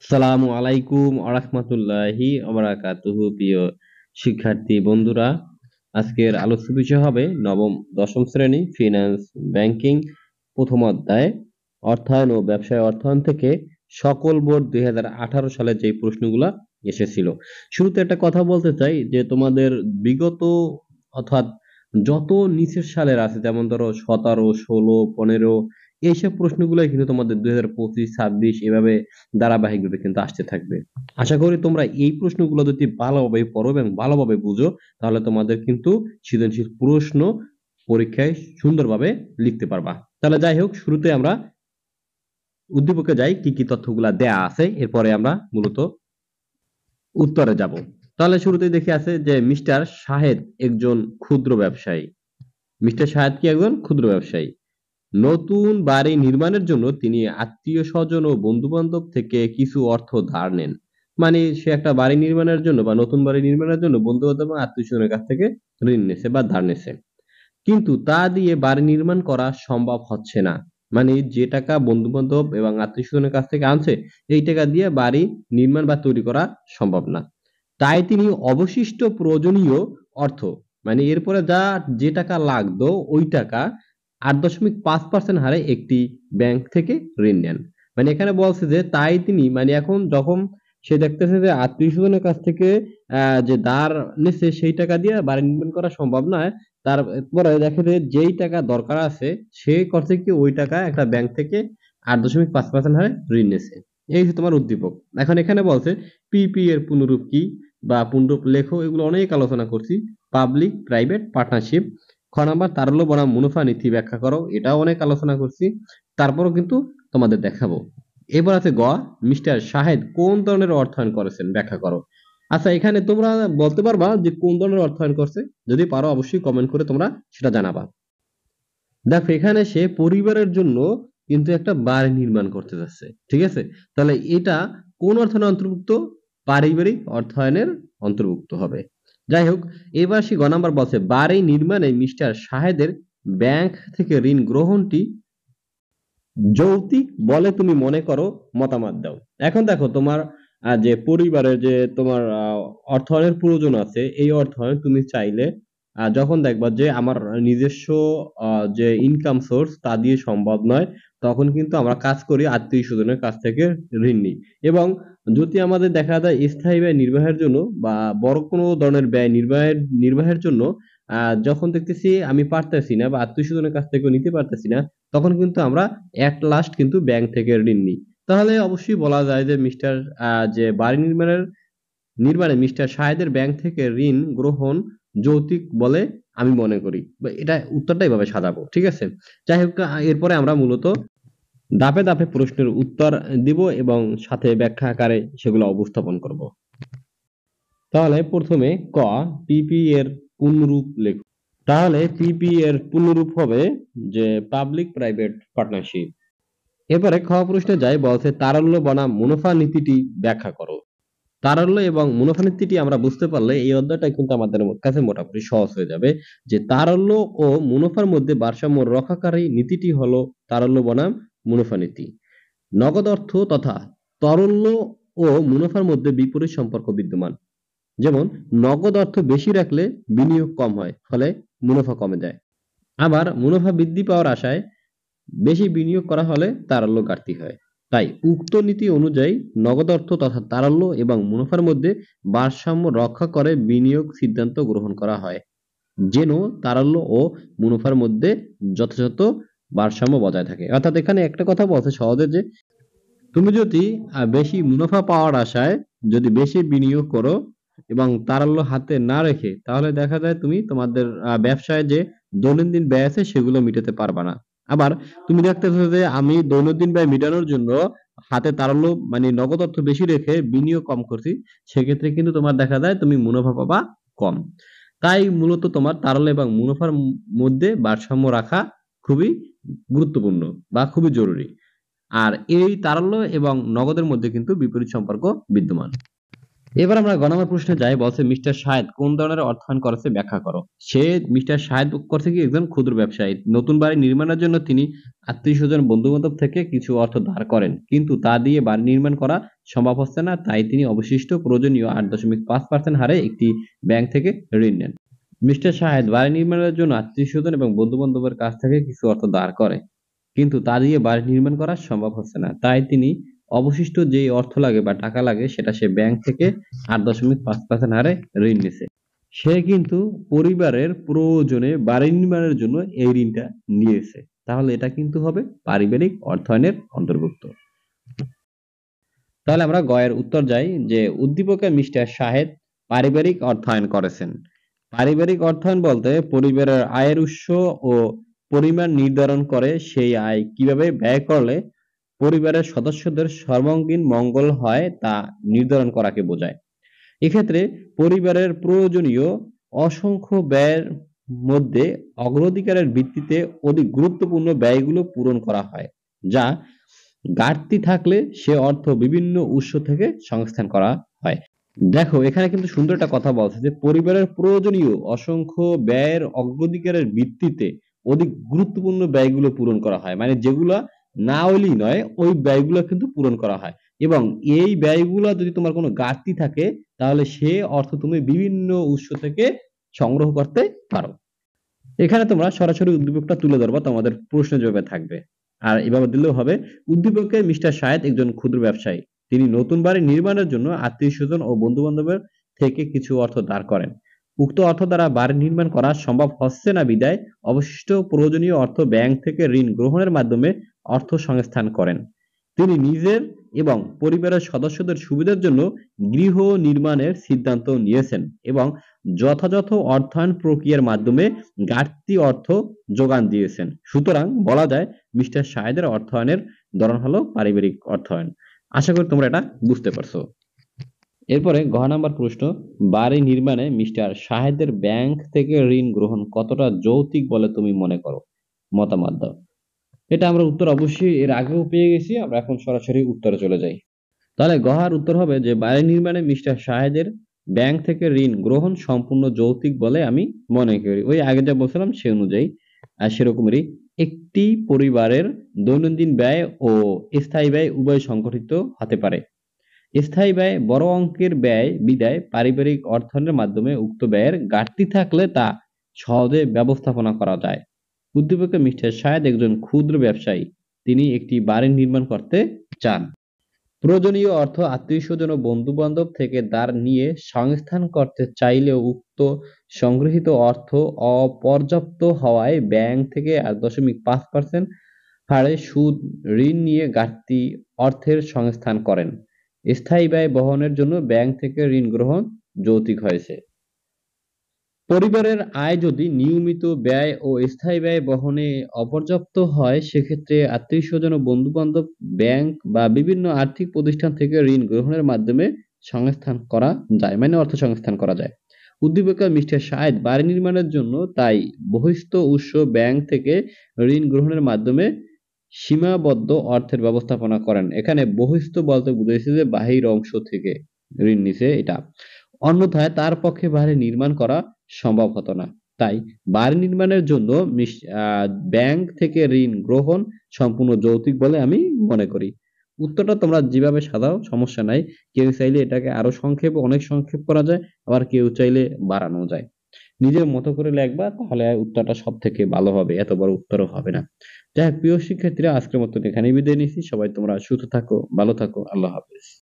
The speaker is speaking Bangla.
আসসালামু আলাইকুম আরাহমাতুল্লাহি ওবারাকাতুহু। প্রিয় শিক্ষার্থী বন্ধুরা, আজকের আলোচ্য বিষয় হবে নবম দশম শ্রেণী ফিনান্স ব্যাংকিং প্রথম অধ্যায় অর্থায়ন ও ব্যবসায় অর্থায়ন থেকে সকল বোর্ড 2018 সালে যে প্রশ্নগুলা এসেছিল। শুরুতে একটা কথা বলতে চাই যে তোমাদের বিগত অর্থাৎ যত নিচের সালের আছে, যেমন ধরো 17, 16, 15 এইসব প্রশ্নগুলোই কিন্তু তোমাদের 2025, 26 এভাবে ধারাবাহিকভাবে কিন্তু আসতে থাকবে। আশা করি তোমরা এই প্রশ্নগুলো যদি ভালোভাবে পড়ো এবং ভালোভাবে বুঝো, তাহলে তোমাদের কিন্তু সৃজনশীল প্রশ্ন পরীক্ষায় সুন্দরভাবে লিখতে পারবা। তাহলে যাই হোক, শুরুতে আমরা উদ্দীপকে যাই, কি কি তথ্যগুলা দেয়া আছে, এরপরে আমরা মূলত উত্তরে যাব। তাহলে শুরুতেই দেখে আছে যে মিস্টার শাহেদ একজন ক্ষুদ্র ব্যবসায়ী। মিস্টার শাহেদ কি একজন ক্ষুদ্র ব্যবসায়ী। নতুন বাড়ি নির্মাণের জন্য তিনি আত্মীয় স্বজন ও বন্ধু বান্ধব থেকে কিছু অর্থ ধার নেন। মানে সে একটা বাড়ি নির্মাণের জন্য বা নতুন বাড়ি নির্মাণের জন্য বন্ধু বান্ধব এবং আত্মীয় স্বজনের কাছ থেকে ঋণ নিছে বা ধার নিছে, কিন্তু তা দিয়ে বাড়ি নির্মাণ করা সম্ভব হচ্ছে না। মানে যে টাকা বন্ধু বান্ধব এবং আত্মীয় স্বজনের কাছ থেকে আনছে, এই টাকা দিয়ে বাড়ি নির্মাণ বা তৈরি করা সম্ভব না। তাই তিনি অবশিষ্ট প্রয়োজনীয় অর্থ, মানে এরপরে যে টাকা লাগতো ওই টাকা 8.5% হারে একটি ব্যাংক থেকে ঋণ নেন। মানে এখানে বলছে যে তাই তিনি, মানে এখন যখন সে দেখতেছে যে আত্মীয় স্বজনের কাছ থেকে যে ধার নিচ্ছে সেই টাকা দিয়ে বাড়ি নির্মাণ করা সম্ভব নয়, তারপরে দেখে যে যেই টাকা দরকার আছে সে করছে কি ওই টাকা একটা ব্যাংক থেকে 8.5% হারে ঋণ নিছে। এই যে তোমার উদ্দীপক। এখন এখানে বলছে পিপি এর পুনরূপ কি বা পুনরূপ লেখো, এগুলো অনেক আলোচনা করছি। Public private partnership. খ নাম্বার তারল্য বনাম মুনাফা নীতি ব্যাখ্যা করো, এটাও অনেক আলোচনা করছি, তারপরও কিন্তু তোমাদের দেখাবো। এবার আছে গ, মিস্টার শাহেদ কোন ধরনের অর্থায়ন করেছেন ব্যাখ্যা করো। আচ্ছা, এখানে তোমরা বলতে পারবা যে কোন ধরনের অর্থায়ন করছে? যদি পারো অবশ্যই কমেন্ট করে তোমরা সেটা জানাবা। দেখো, এখানে সে পরিবারের জন্য কিন্তু একটা বাড়ি নির্মাণ করতে যাচ্ছে, ঠিক আছে? তাহলে এটা কোন অর্থায়নের অন্তর্ভুক্ত? পারিবারিক অর্থায়নের অন্তর্ভুক্ত হবে। যাই হোক, এবার সে গ নাম্বার বলছে বাড়ি নির্মাণে মিস্টার শাহেদের ব্যাংক থেকে ঋণ গ্রহণটি যৌক্তিক বলে তুমি মনে করো, মতামত দাও। এখন দেখো, তোমার যে পরিবারের যে তোমার অর্থায়নের প্রয়োজন আছে, এই অর্থায়ন তুমি চাইলে যখন দেখবা যে আমার নিজস্ব যে ইনকাম সোর্স তা দিয়ে সম্ভব নয়, তখন কিন্তু আমরা কাজ করি আত্মীয় স্বজনের কাছ থেকে ঋণ নিই। এবং যদি আমাদের দেখা যায় স্থায়ী ব্যয় নির্বাহের জন্য বা বড় কোনো ধরনের ব্যয় নির্বাহের জন্য যখন দেখতেছি আমি পারতেছি না বা আত্মীয় স্বজনের কাছ থেকেও নিতে পারতেছি না, তখন কিন্তু আমরা এট লাস্ট কিন্তু ব্যাংক থেকে ঋণ নিই। তাহলে অবশ্যই বলা যায় যে যে বাড়ি নির্মাণে মিস্টার শাহেদের ব্যাংক থেকে ঋণ গ্রহণ যৌক্তিক বলে আমি মনে করি। বা এটা উত্তরটা এভাবে সাজাবো, ঠিক আছে? যাই হোক, এরপরে আমরা মূলত ধাপে ধাপে প্রশ্নের উত্তর দিব এবং সাথে ব্যাখ্যা আকারে সেগুলো উপস্থাপন করব। তাহলে প্রথমে ক, পিপি এর পূর্ণরূপ লেখ। তাহলে পিপি এর পূর্ণরূপ হবে যে পাবলিক প্রাইভেট পার্টনারশিপ। এবারে খ প্রশ্নে যাই, বলছে তারল্য বনাম মুনাফা নীতিটি ব্যাখ্যা করো। তারল্য এবং মুনাফা নীতিটি আমরা বুঝতে পারলে এই অধ্যায়টা কিন্তু আমাদের কাছে মোটামুটি সহজ হয়ে যাবে। যে তারল্য ও মুনাফার মধ্যে ভারসাম্য রক্ষাকারী নীতিটি হলো তারল্য বনাম মুনাফা নীতি। নগদ অর্থ তথা তরল্য ও মুনাফার মধ্যে বিপরীত সম্পর্ক বিদ্যমান। যেমন নগদ অর্থ বেশি রাখলে বিনিয়োগ কম হয়, ফলে মুনাফা কমে যায়। আবার মুনাফা বৃদ্ধি পাওয়ার আশায় বেশি বিনিয়োগ করা হলে তারল্য ঘাটতি হয়। তাই উক্ত নীতি অনুযায়ী নগদ অর্থ তথা তারল্য এবং মুনাফার মধ্যে ভারসাম্য রক্ষা করে বিনিয়োগ সিদ্ধান্ত গ্রহণ করা হয়, যেন তারল্য ও মুনাফার মধ্যে যথাযথ ভারসাম্য বজায় থাকে। অর্থাৎ এখানে একটা কথা বলছে সহজে, যে তুমি যদি বেশি মুনাফা পাওয়ার আশায় যদি বেশি বিনিয়োগ করো এবং তারল্য হাতে না রেখে, তাহলে দেখা যায় তুমি তোমাদের ব্যবসায় যে দৈনন্দিন ব্যয় আছে সেগুলো মিটাতে পারবা না। আবার তুমি দেখতেছো যে আমি দৈনন্দিন ব্যয় মিটানোর জন্য হাতে তারল্য মানে নগদ অর্থ বেশি রেখে বিনিয়োগ কম করছি, সেক্ষেত্রে কিন্তু তোমার দেখা যায় তুমি মুনাফা পাবা কম। তাই মূলত তোমার তারল্য এবং মুনাফার মধ্যে ভারসাম্য রাখা খুবই গুরুত্বপূর্ণ বা খুবই জরুরি। আর এই তারল্য এবং নগদের মধ্যে কিন্তু বিপরীত সম্পর্ক বিদ্যমান। এবার আমরা গ নম্বর প্রশ্নে যাই। বলছে মিস্টার শাহেদ কোন ধরনের অর্থায়ন করেছে ব্যাখ্যা করো। মিস্টার শাহেদ করছে কি একজন ক্ষুদ্র ব্যবসায়ী। নতুন বাড়ি নির্মাণের জন্য তিনি আত্মীয়-স্বজন, বন্ধু-বান্ধব থেকে কিছু অর্থ ধার করেন। কিন্তু তা দিয়ে বাড়ি নির্মাণ করা সম্ভব হচ্ছে না। তাই তিনি অবশিষ্ট প্রয়োজনীয় ৮.৫% হারে একটি ব্যাংক থেকে ঋণ নেন। মিস্টার শাহেদ বাড়ি নির্মাণের জন্য আত্মীয়-স্বজন এবং বন্ধু-বান্ধবের কাছ থেকে কিছু অর্থ ধার করে। কিন্তু তা দিয়ে বাড়ি নির্মাণ করা সম্ভব হচ্ছে না। তাই তিনি অবশিষ্ট যেই অর্থ লাগে বা টাকা লাগে সেটা সে ব্যাংক থেকে ৮.৫% হারে ঋণ নিছে। সে কিন্তু পরিবারের প্রয়োজনে বাড়ি নির্মাণের জন্য এই ঋণটা নিয়েছে। তাহলে এটা কিন্তু হবে পারিবারিক অর্থায়নের অন্তর্ভুক্ত। তাহলে আমরা গ এর উত্তর যাই যে উদ্দীপকে মিস্টার শাহেদ পারিবারিক অর্থায়ন করেছেন। পারিবারিক অর্থায়ন বলতে পরিবারের আয়ের উৎস ও পরিমাণ নির্ধারণ করে সেই আয় কিভাবে ব্যয় করলে পরিবারের সদস্যদের সর্বাঙ্গীন মঙ্গল হয় তা নির্ধারণ করাকে বোঝায়। এক্ষেত্রে পরিবারের প্রয়োজনীয় অসংখ্য ব্যয়ের মধ্যে অগ্রাধিকারের ভিত্তিতে অধিক গুরুত্বপূর্ণ ব্যয়গুলো পূরণ করা হয়, যা ঘাটতি থাকলে সে অর্থ বিভিন্ন উৎস থেকে সংস্থান করা হয়। দেখো এখানে কিন্তু সুন্দর একটা কথা বলছে যে পরিবারের প্রয়োজনীয় অসংখ্য ব্যয়ের অগ্রাধিকারের ভিত্তিতে অধিক গুরুত্বপূর্ণ ব্যয়গুলো পূরণ করা হয়, মানে যেগুলা না হইলেই নয় ওই ব্যয়গুলো কিন্তু পূরণ করা হয়। এবং এই ব্যয়গুলো যদি তোমার কোনো ঘাটতি থাকে তাহলে সে অর্থ তুমি বিভিন্ন উৎস থেকে সংগ্রহ করতে পারো। এখানে তোমরা সরাসরি উদ্দীপকটা তুলে ধরবা, তোমাদের প্রশ্ন জবাবে থাকবে। আর এভাবে দিলেও হবে। উদ্দীপকে মিস্টার শাহেদ একজন ক্ষুদ্র ব্যবসায়ী। তিনি নতুন বাড়ি নির্মাণের জন্য আত্মীয়-স্বজন ও বন্ধু-বান্ধবের থেকে কিছু অর্থ ধার করেন। উক্ত অর্থ দ্বারা বাড়ি নির্মাণ করা সম্ভব হচ্ছে না বিধায় অবশিষ্ট প্রয়োজনীয় অর্থ ব্যাংক থেকে ঋণ গ্রহণের মাধ্যমে অর্থ সংস্থান করেন। তিনি নিজের এবং পরিবারের সদস্যদের সুবিধার জন্য গৃহ নির্মাণের সিদ্ধান্ত নিয়েছেন এবং যথাযথ অর্থায়ন প্রক্রিয়ার মাধ্যমে ঘাটতি অর্থ যোগান দিয়েছেন। সুতরাং বলা যায় মিস্টার শাহেদের অর্থায়নের ধরন হলো পারিবারিক অর্থায়ন। আশা করি তোমরা এটা বুঝতে পারছো। এরপরে ঘ নাম্বার প্রশ্ন, বাড়ি নির্মাণে মিস্টার শাহেদের ব্যাংক থেকে ঋণ গ্রহণ কতটা যৌক্তিক বলে তুমি মনে করো? মতামত দাও। এটা আমরা উত্তর অবশ্যই এর আগেও পেয়ে গেছি, আমরা এখন সরাসরি উত্তরে চলে যাই। তাহলে গহার উত্তর হবে যে বাড়ি নির্মাণে মিস্টার শাহেদের ব্যাংক থেকে ঋণ গ্রহণ সম্পূর্ণ যৌক্তিক বলে আমি মনে করি। ওই আগে যা বলছিলাম সে অনুযায়ী সেরকমই একটি পরিবারের দৈনন্দিন ব্যয় ও স্থায়ী ব্যয় উভয় সংগঠিত হতে পারে। স্থায়ী ব্যয় বড় অঙ্কের ব্যয় বিদায় পারিবারিক অর্থায়নের মাধ্যমে উক্ত ব্যয়ের ঘাটতি থাকলে তা সহজে ব্যবস্থাপনা করা যায়। উদ্দীপকে মিস্টার শাহেদ একজন ক্ষুদ্র ব্যবসায়ী। তিনি একটি বাড়ি নির্মাণ করতে চান। প্রয়োজনীয় অর্থ আত্মীয়স্বজন ও বন্ধু-বান্ধব থেকে ধার নিয়ে সংস্থান করতে চাইলেও উক্ত সংগৃহীত অর্থ অপর্যাপ্ত হওয়ায় ব্যাংক থেকে ৮.৫% হারে সুদ ঋণ নিয়ে ঘাটতি অর্থের সংস্থান করেন। স্থায়ী ব্যয় বহনের জন্য ব্যাংক থেকে ঋণ গ্রহণ যৌক্তিক হয়েছে। পরিবারের আয় যদি নিয়মিত ব্যয় ও স্থায়ী ব্যয় বহনে অপর্যাপ্ত হয় সেক্ষেত্রে আত্মীয়স্বজন ও বন্ধু-বান্ধব, ব্যাংক বা বিভিন্ন আর্থিক প্রতিষ্ঠান থেকে ঋণ গ্রহণের মাধ্যমে সংস্থান করা যায়, মানে অর্থ সংস্থান করা যায়। উদ্দীপকে মিস্টার শাহেদ বাড়ি নির্মাণের জন্য তাই বহিঃস্থ উৎস ব্যাংক থেকে ঋণ গ্রহণের মাধ্যমে সীমাবদ্ধ অর্থের ব্যবস্থাপনা করেন। এখানে বহিঃস্থ বলতে বুঝাইছে যে বাহির অংশ থেকে ঋণ নিছে এটা। অন্যথায় তার পক্ষে বাড়ি নির্মাণ করা সম্ভব হতো না। তাই বাড়ি নির্মাণের জন্য ব্যাংক থেকে ঋণ গ্রহণ সম্পূর্ণ যৌক্তিক বলে আমি মনে করি। উত্তরটা তোমরা যেভাবে সাজাও সমস্যা নাই। কেউ চাইলে এটাকে আরো অনেক সংক্ষেপ করা যায়, আবার কেউ চাইলে বাড়ানো যায়। নিজের মতো করে লেখবা, তাহলে উত্তরটা সব থেকে ভালো হবে, এত বড় উত্তরও হবে না। যাই হোক প্রিয় শিক্ষার্থীরা, আজকের মতো এখানেই বিদায় নিচ্ছি। সবাই তোমরা সুস্থ থাকো, ভালো থাকো। আল্লাহ হাফেজ।